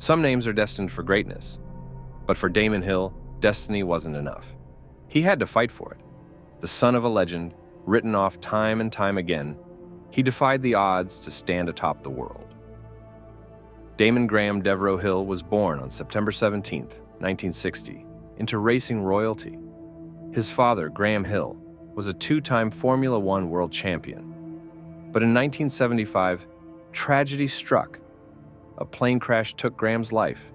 Some names are destined for greatness, but for Damon Hill, destiny wasn't enough. He had to fight for it. The son of a legend, written off time and time again, he defied the odds to stand atop the world. Damon Graham Devereux Hill was born on September 17, 1960, into racing royalty. His father, Graham Hill, was a two-time Formula One world champion. But in 1975, tragedy struck. A plane crash took Graham's life,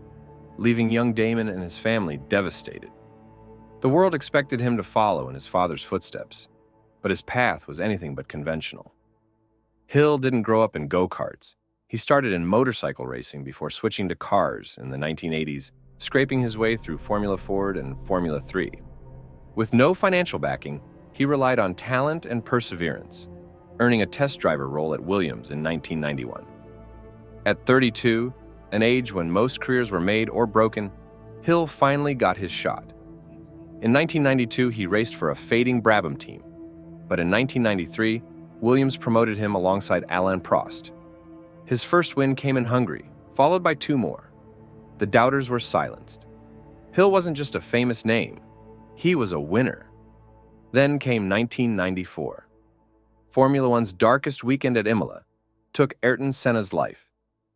leaving young Damon and his family devastated. The world expected him to follow in his father's footsteps, but his path was anything but conventional. Hill didn't grow up in go-karts. He started in motorcycle racing before switching to cars in the 1980s, scraping his way through Formula Ford and Formula 3. With no financial backing, he relied on talent and perseverance, earning a test driver role at Williams in 1991. At 32, an age when most careers were made or broken, Hill finally got his shot. In 1992, he raced for a fading Brabham team, but in 1993, Williams promoted him alongside Alain Prost. His first win came in Hungary, followed by two more. The doubters were silenced. Hill wasn't just a famous name, he was a winner. Then came 1994. Formula One's darkest weekend at Imola took Ayrton Senna's life,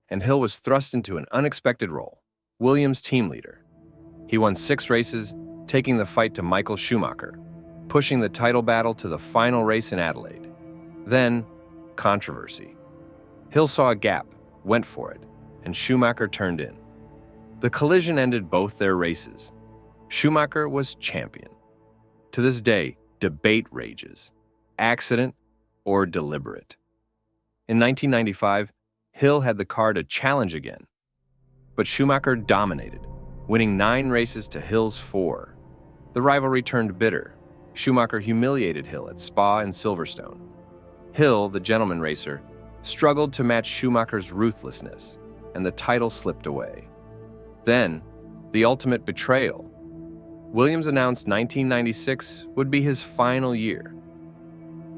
and Hill was thrust into an unexpected role, Williams' team leader. He won 6 races, taking the fight to Michael Schumacher, pushing the title battle to the final race in Adelaide. Then, controversy. Hill saw a gap, went for it, and Schumacher turned in. The collision ended both their races. Schumacher was champion. To this day, debate rages. Accident or deliberate? In 1995, Hill had the car to challenge again. But Schumacher dominated, winning 9 races to Hill's 4. The rivalry turned bitter. Schumacher humiliated Hill at Spa and Silverstone. Hill, the gentleman racer, struggled to match Schumacher's ruthlessness, and the title slipped away. Then, the ultimate betrayal. Williams announced 1996 would be his final year.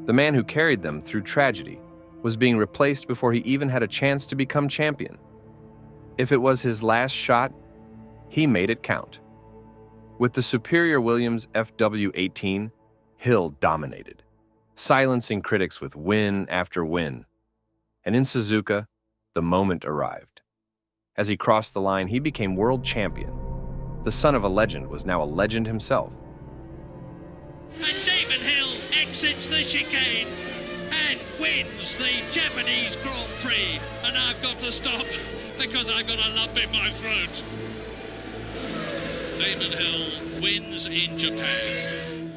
The man who carried them through tragedy was being replaced before he even had a chance to become champion. If it was his last shot, he made it count. With the superior Williams FW18, Hill dominated, silencing critics with win after win. And in Suzuka, the moment arrived. As he crossed the line, he became world champion. The son of a legend was now a legend himself. And Damon Hill exits the chicane and wins the Japanese Grand Prix. And I've got to stop because I've got a lump in my throat. Damon Hill wins in Japan.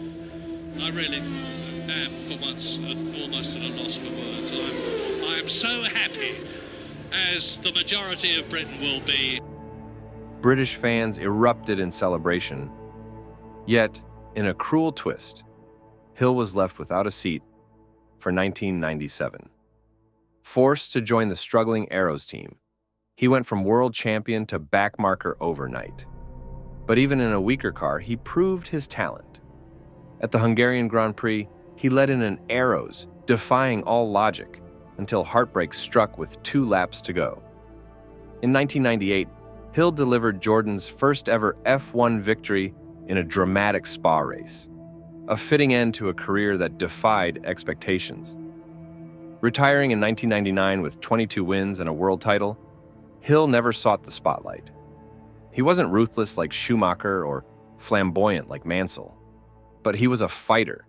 I really am, for once, almost at a loss for words. I am so happy, as the majority of Britain will be. British fans erupted in celebration. Yet, in a cruel twist, Hill was left without a seat for 1997. Forced to join the struggling Arrows team, he went from world champion to backmarker overnight. But even in a weaker car, he proved his talent. At the Hungarian Grand Prix, he led in an Arrows, defying all logic, until heartbreak struck with 2 laps to go. In 1998, Hill delivered Jordan's first ever F1 victory in a dramatic Spa race, a fitting end to a career that defied expectations. Retiring in 1999 with 22 wins and a world title, Hill never sought the spotlight. He wasn't ruthless like Schumacher or flamboyant like Mansell, but he was a fighter,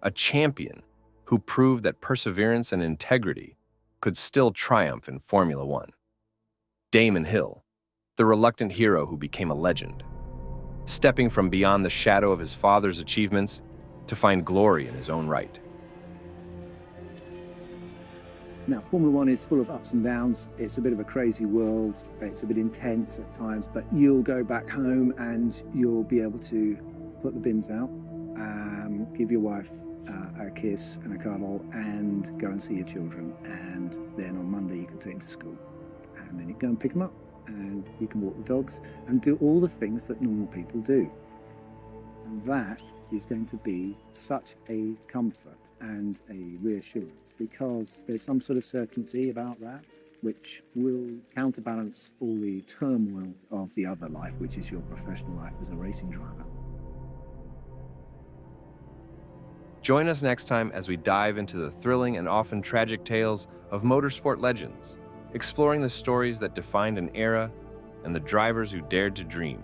a champion who proved that perseverance and integrity could still triumph in Formula One. Damon Hill, the reluctant hero who became a legend, stepping from beyond the shadow of his father's achievements to find glory in his own right. Now, Formula One is full of ups and downs. It's a bit of a crazy world. It's a bit intense at times, but you'll go back home and you'll be able to put the bins out, give your wife a kiss and a cuddle, and go and see your children. And then on Monday you can take them to school. And then you go and pick them up, and you can walk the dogs and do all the things that normal people do. And that is going to be such a comfort and a reassurance, because there's some sort of certainty about that. which will counterbalance all the turmoil of the other life, which is your professional life as a racing driver. Join us next time as we dive into the thrilling and often tragic tales of motorsport legends, exploring the stories that defined an era and the drivers who dared to dream.